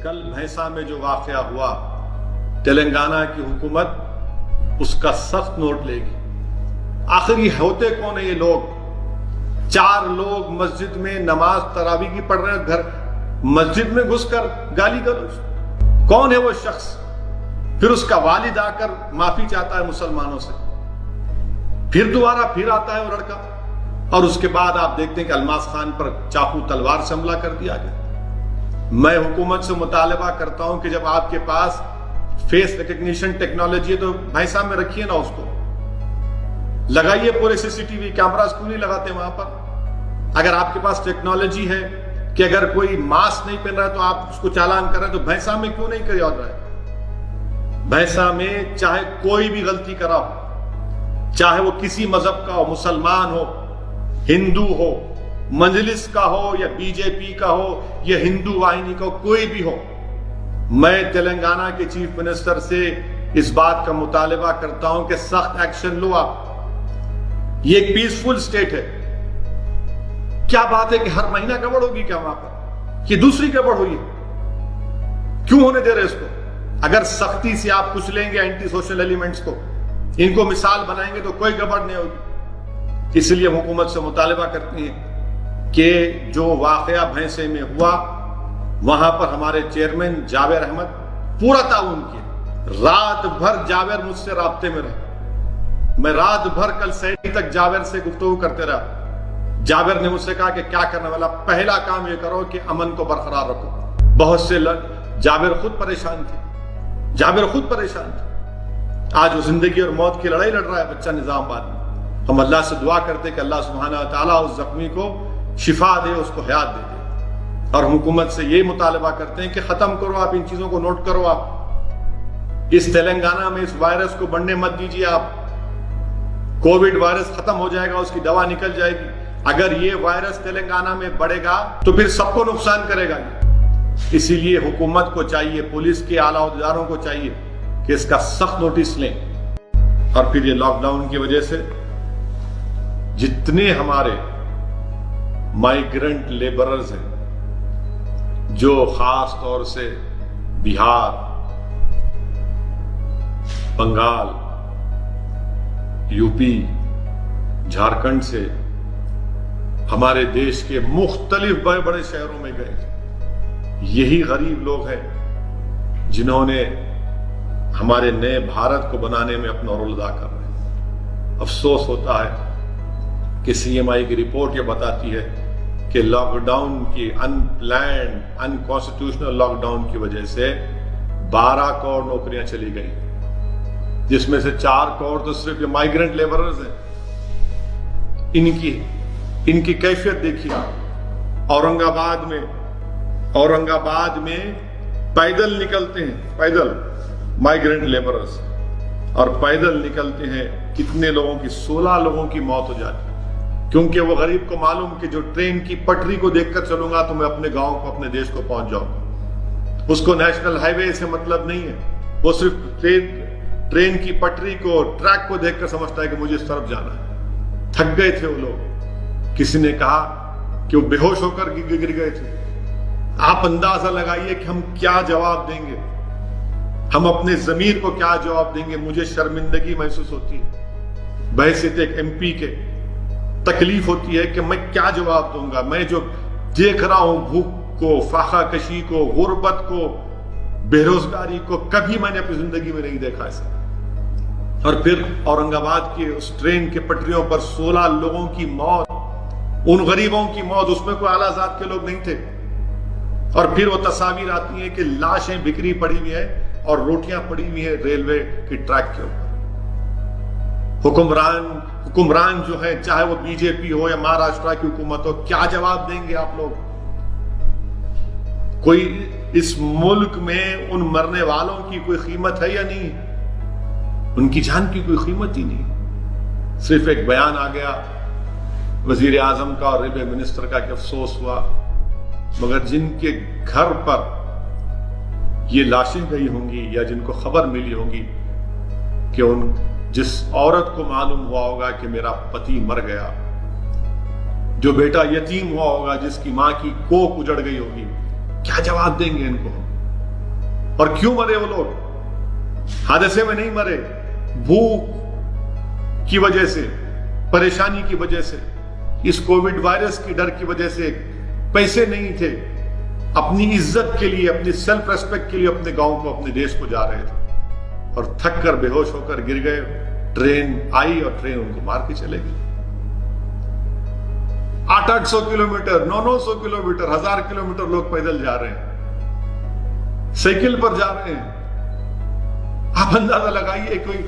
کل بھینسا میں جو واقعہ ہوا، تلنگانہ کی حکومت اس کا سخت نوٹ لے گی۔ آخر یہ ہوتے کون ہیں یہ لوگ؟ 4 لوگ مسجد میں نماز تراویح کی پڑھ رہے ہیں، گھر مسجد میں گھس کر گالی گلوچ۔ کون ہے وہ شخص؟ پھر اس کا والد آ کر معافی چاہتا ہے مسلمانوں سے، پھر دوبارہ پھر آتا ہے وہ لڑکا، اور اس کے بعد آپ دیکھتے ہیں کہ الماس خان پر چاقو تلوار سے حملہ کر دیا گیا۔ میں حکومت سے مطالبہ کرتا ہوں کہ جب آپ کے پاس فیس ریکگنیشن ٹیکنالوجی ہے تو بھینسا میں رکھیے نا، اس کو لگائیے، پورے CCTV کیمراز کیوں نہیں لگاتے وہاں پر؟ اگر آپ کے پاس ٹیکنالوجی ہے کہ اگر کوئی ماسک نہیں پہن رہا ہے تو آپ اس کو چالان کر رہے ہیں، تو بھینسا میں کیوں نہیں کیا جا رہا ہے؟ بھینسا میں چاہے کوئی بھی غلطی کرا ہو، چاہے وہ کسی مذہب کا ہو، مسلمان ہو، ہندو ہو، مجلس کا ہو یا BJP کا ہو یا ہندو واہنی کا ہو، کوئی بھی ہو، میں تلنگانہ کے چیف منسٹر سے اس بات کا مطالبہ کرتا ہوں کہ سخت ایکشن لو آپ۔ یہ ایک پیسفل سٹیٹ ہے۔ کیا بات ہے کہ ہر مہینہ گڑبڑ ہوگی کیا وہاں پر؟ یہ دوسری گڑبڑ ہوئی ہے، کیوں ہونے دے رہے اس کو؟ اگر سختی سے آپ کچھ لیں گے اینٹی سوشل ایلیمنٹس کو، ان کو مثال بنائیں گے تو کوئی گڑبڑ نہیں ہوگی۔ اس لیے ہم حکومت سے مطالبہ کرتے ہیں کہ جو واقعہ بھینسے میں ہوا وہاں پر ہمارے چیئرمین جاوید احمد پورا تعاون کیا۔ رات بھر جاوید مجھ سے رابطے میں رہا، میں رات بھر کل سحری تک جاوید سے گفتگو کرتے رہا۔ جاوید نے مجھ سے کہا کہ کیا کرنے والا، پہلا کام یہ کرو کہ امن کو برقرار رکھو۔ بہت سے جاوید خود پریشان تھے، جاوید خود پریشان تھے۔ آج وہ زندگی اور موت کی لڑائی لڑ رہا ہے بچہ نظام آباد میں۔ ہم اللہ سے دعا کرتے کہ اللہ سبحانہ و تعالیٰ اس زخمی کو شفا دے، اس کو حیات دے دے۔ اور حکومت سے یہ مطالبہ کرتے ہیں کہ ختم کرو آپ ان چیزوں کو، نوٹ کرو آپ۔ اس تلنگانہ میں اس وائرس کو بڑھنے مت دیجیے آپ۔ کووڈ وائرس ختم ہو جائے گا، اس کی دوا نکل جائے گی۔ اگر یہ وائرس تلنگانہ میں بڑھے گا تو پھر سب کو نقصان کرے گا۔ اسی لیے حکومت کو چاہیے، پولیس کے اعلیٰ عہدیداروں کو چاہیے کہ اس کا سخت نوٹس لیں۔ اور پھر یہ لاک ڈاؤن کی وجہ سے جتنے ہمارے مائیگرنٹ لیبررز ہیں جو خاص طور سے بہار، بنگال، UP، جھارکھنڈ سے ہمارے دیش کے مختلف بڑے بڑے شہروں میں گئے، یہی غریب لوگ ہیں جنہوں نے ہمارے نئے بھارت کو بنانے میں اپنا رول ادا کر رہے ہیں۔ افسوس ہوتا ہے کہ CMI کی رپورٹ یہ بتاتی ہے کہ لاک ڈاؤن کی ان پلانڈ ان کانسٹیٹیوشنل لاک ڈاؤن کی وجہ سے 12 کروڑ نوکریاں چلی گئی، جس میں سے 4 کروڑ تو صرف یہ مائیگرنٹ لیبررز ہیں۔ ان کی کیفیت دیکھیے۔ اورنگ آباد میں پیدل نکلتے ہیں، پیدل مائیگرنٹ لیبررز، اور پیدل نکلتے ہیں کتنے لوگوں کی، 16 لوگوں کی موت ہو جاتی ہے، کیونکہ وہ غریب کو معلوم کہ جو ٹرین کی پٹری کو دیکھ کر چلوں گا تو میں اپنے گاؤں کو، اپنے دیش کو پہنچ جاؤں گا۔ اس کو نیشنل ہائی وے سے مطلب نہیں ہے، وہ صرف ٹرین کی پٹری کو، ٹریک کو دیکھ کر سمجھتا ہے کہ مجھے اس طرف جانا ہے۔ تھک گئے تھے وہ لوگ۔ کسی نے کہا کہ وہ بے ہوش ہو کر گر گئے تھے۔ آپ اندازہ لگائیے کہ ہم کیا جواب دیں گے، ہم اپنے ضمیر کو کیا جواب دیں گے۔ مجھے شرمندگی محسوس ہوتی ہے بحیثیت ایک MP کے، تکلیف ہوتی ہے کہ میں کیا جواب دوں گا۔ میں جو دیکھ رہا ہوں بھوک کو، فاقہ کشی کو، غربت کو، بے روزگاری کو، کبھی میں نے اپنی زندگی میں نہیں دیکھا ایسا۔ اور پھر اورنگ آباد کی اس ٹرین کے پٹریوں پر 16 لوگوں کی موت، ان غریبوں کی موت، اس میں کوئی اعلیٰ ذات کے لوگ نہیں تھے۔ اور پھر وہ تصاویر آتی ہیں کہ لاشیں بکھری پڑی ہوئی ہیں اور روٹیاں پڑی ہوئی ہیں ریلوے کی ٹریک کے اوپر۔ حکمران جو ہے، چاہے وہ BJP ہو یا مہاراشٹر کی حکومت ہو، کیا جواب دیں گے آپ لوگ؟ کوئی اس ملک میں ان مرنے والوں کی کوئی قیمت ہے یا نہیں؟ ان کی جان کی کوئی قیمت ہی نہیں۔ صرف ایک بیان آ گیا وزیر اعظم کا اور ریلوے منسٹر کا کہ افسوس ہوا، مگر جن کے گھر پر یہ لاشیں گئی ہوں گی یا جن کو خبر ملی ہوگی کہ جس عورت کو معلوم ہوا ہوگا کہ میرا پتی مر گیا، جو بیٹا یتیم ہوا ہوگا، جس کی ماں کی کوکھ اجڑ گئی ہوگی، کیا جواب دیں گے ان کو؟ اور کیوں مرے وہ لوگ؟ حادثے میں نہیں مرے، بھوک کی وجہ سے، پریشانی کی وجہ سے، اس کووڈ وائرس کی ڈر کی وجہ سے، پیسے نہیں تھے، اپنی عزت کے لیے، اپنی سیلف ریسپیکٹ کے لیے اپنے گاؤں کو، اپنے دیش کو جا رہے تھے، اور تھک کر بے ہوش ہو کر گر گئے. ٹرین آئی اور ٹرین ان کو مار کے چلے گئی. 800 کلومیٹر، 900 کلومیٹر، 1000 کلومیٹر لوگ پیدل جا رہے ہیں، سائیکل پر جا رہے ہیں. آپ اندازہ لگائیے، کوئی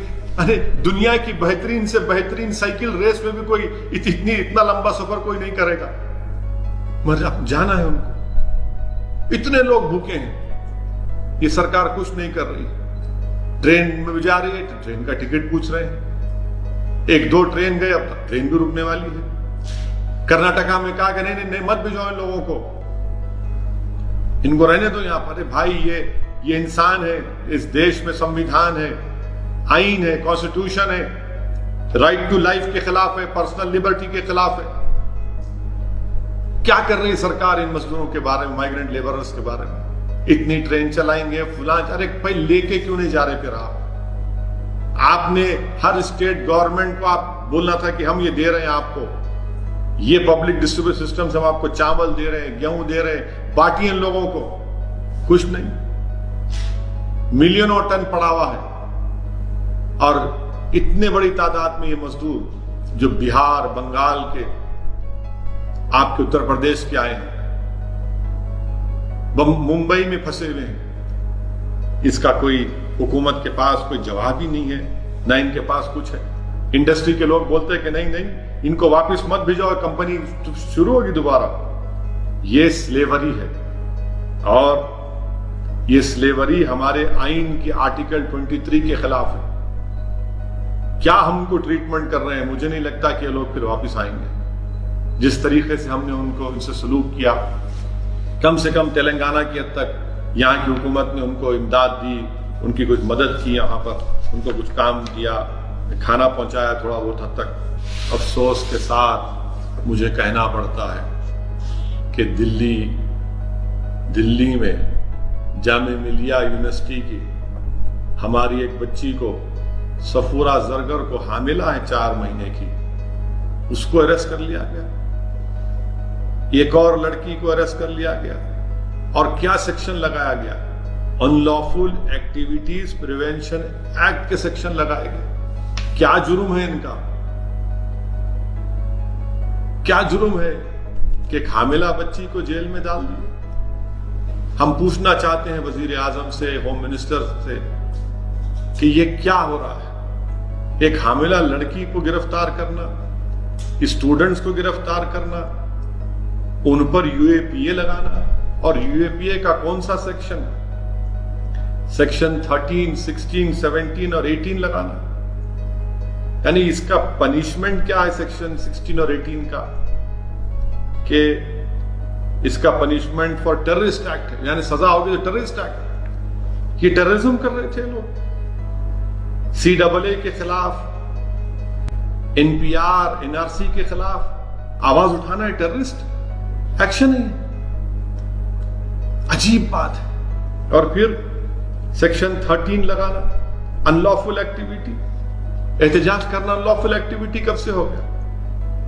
دنیا کی بہترین سے بہترین سائیکل ریس میں بھی کوئی اتنا لمبا سفر کوئی نہیں کرے گا، مگر اب جانا ہے ان کو. اتنے لوگ بھوکے ہیں، یہ سرکار کچھ نہیں کر رہی. ٹرین میں بھی جا رہی ہے، ٹرین کا ٹکٹ پوچھ رہے ہیں. 1-2 ٹرین گئے، اب تک ٹرین بھی رکنے والی ہے. کرناٹکا میں کہا کہ نہیں مت بھیجو ان لوگوں کو، ان کو رہنے دو یہاں پر. بھائی یہ انسان ہے، اس دیش میں سمویدھان ہے، آئین ہے، کانسٹیٹیوشن ہے، رائٹ ٹو لائف کے خلاف ہے، پرسنل لبرٹی کے خلاف ہے. کیا کر رہی سرکار ان مزدوروں کے بارے میں، مائیگرنٹ لیبررز کے بارے میں؟ اتنی ٹرین چلائیں گے فلاں. ارے بھائی لے کے کیوں نہیں جا رہے پھر آپ نے ہر اسٹیٹ گورنمنٹ کو آپ بولنا تھا کہ ہم یہ دے رہے ہیں آپ کو، یہ پبلک ڈسٹریبیوشن سسٹم سے ہم آپ کو چاول دے رہے ہیں، گیہوں دے رہے ہیں، باقی ان لوگوں کو کچھ نہیں. ملینوں ٹن پڑا ہوا ہے، اور اتنے بڑی تعداد میں یہ مزدور جو بہار، بنگال کے، آپ کے اتر پردیش کے آئے ہیں، ممبئی میں پھنسے ہوئے ہیں. اس کا کوئی حکومت کے پاس کوئی جواب ہی نہیں ہے، نہ ان کے پاس کچھ ہے. انڈسٹری کے لوگ بولتے ہیں کہ نہیں ان کو واپس مت بھیجو، کمپنی شروع ہوگی دوبارہ. یہ سلیوری ہے، اور یہ سلیوری ہمارے آئین کے آرٹیکل 23 کے خلاف ہے. کیا ہم کو ٹریٹمنٹ کر رہے ہیں؟ مجھے نہیں لگتا کہ یہ لوگ پھر واپس آئیں گے. جس طریقے سے ہم نے ان سے سلوک کیا، کم سے کم تلنگانہ کی حد تک یہاں کی حکومت نے ان کو امداد دی، ان کی کچھ مدد کی، یہاں پر ان کو کچھ کام کیا، کھانا پہنچایا تھوڑا بہت حد تک. افسوس کے ساتھ مجھے کہنا پڑتا ہے کہ دلی میں جامعہ ملیہ یونیورسٹی کی ہماری ایک بچی کو، صفورہ زرگر کو، حاملہ ہے 4 مہینے کی، اس کو اریسٹ کر لیا گیا. ایک اور لڑکی کو اریسٹ کر لیا گیا. اور کیا سیکشن لگایا گیا؟ ان لافل ایکٹیویٹیز پریونشن ایکٹ کے سیکشن لگائے گئے. کیا جرم ہے ان کا؟ کیا جرم ہے کہ ایک حاملہ بچی کو جیل میں ڈال دیے؟ ہم پوچھنا چاہتے ہیں وزیر اعظم سے، ہوم منسٹر سے، کہ یہ کیا ہو رہا ہے؟ ایک حاملہ لڑکی کو گرفتار کرنا، اسٹوڈنٹس کو گرفتار کرنا، ان پر UAPA لگانا. اور UAPA کا کون سا سیکشن؟ سیکشن 13، 16، 17 اور 18 لگانا. یعنی اس کا پنشمنٹ کیا ہے سیکشن 16 اور 18 کا؟ کہ اس کا پنشمنٹ فار ٹیررسٹ ایکٹ ہے، یعنی سزا ہوگی ٹیررسٹ ایکٹ. یہ ٹیررزم کر رہے تھے لوگ. CAA کے خلاف، NPR، NRC کے خلاف آواز اٹھانا ہے ٹیررسٹ ایکشن ہے. عجیب بات ہے. اور پھر سیکشن 13 لگانا، ان لافل ایکٹیویٹی. احتجاج کرنا ان لافل ایکٹیویٹی کب سے ہو گیا؟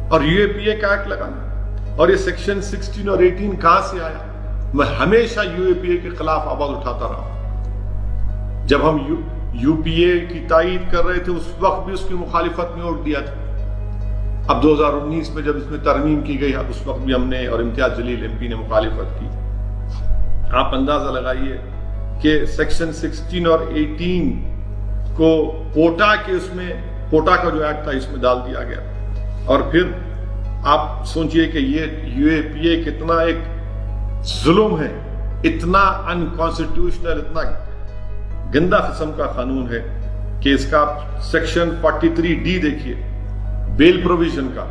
اور UAPA کا ایکٹ لگانا. اور یہ سیکشن 16 اور 18 کہاں سے آیا؟ میں ہمیشہ UAPA کے خلاف آواز اٹھاتا رہا. جب ہم UPA کی تائید کر رہے تھے اس وقت بھی اس کی مخالفت میں ووٹ دیا تھا. اب 2019 میں جب اس میں ترمیم کی گئی اس وقت بھی ہم نے، اور امتیاز جلیل MP نے مخالفت کی. آپ اندازہ لگائیے کہ سیکشن 16 اور 18 کو کوٹا کے، اس میں کوٹا کا جو ایکٹ تھا اس میں ڈال دیا گیا. اور پھر آپ سوچئے کہ یہ UAPA کتنا ایک ظلم ہے، اتنا انکانسٹیٹیوشنل، اتنا گندا قسم کا قانون ہے کہ اس کا سیکشن 43D دیکھیے، بیل پروویژن کا.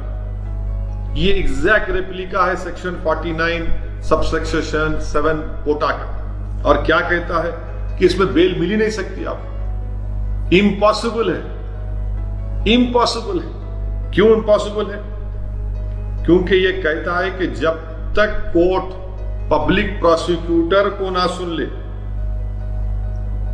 یہ ایگزیکٹ ریپلیکا ہے سیکشن 49 سب سیکشن 7 کوٹا کا. اور کیا کہتا ہے کہ اس میں بیل مل ہی نہیں سکتی آپ. امپاسبل ہے، امپاسبل ہے. کیوں امپاسبل ہے؟ کیونکہ یہ کہتا ہے کہ جب تک کورٹ پبلک پروسیکیوٹر کو نہ سن لے،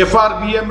FRBM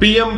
PM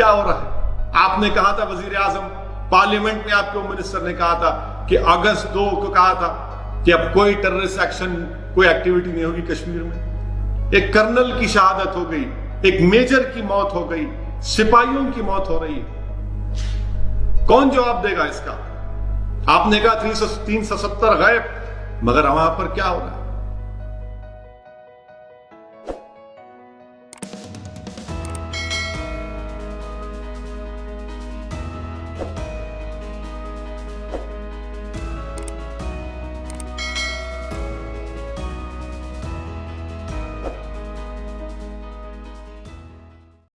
کیا ہو رہا ہے؟ آپ نے کہا تھا وزیر اعظم پارلیمنٹ میں آپ کے منسٹر نے کہا تھا کہ اگست 2 کو کہا تھا کہ اب کوئی ٹیررسٹ ایکشن کوئی ایکٹیویٹی نہیں ہوگی کشمیر میں. ایک کرنل کی شہادت ہو گئی, ایک میجر کی موت ہو گئی, سپاہیوں کی موت ہو رہی ہے. کون جواب دے گا اس کا؟ آپ نے کہا 370 غائب, مگر وہاں پر کیا ہو رہا ہے؟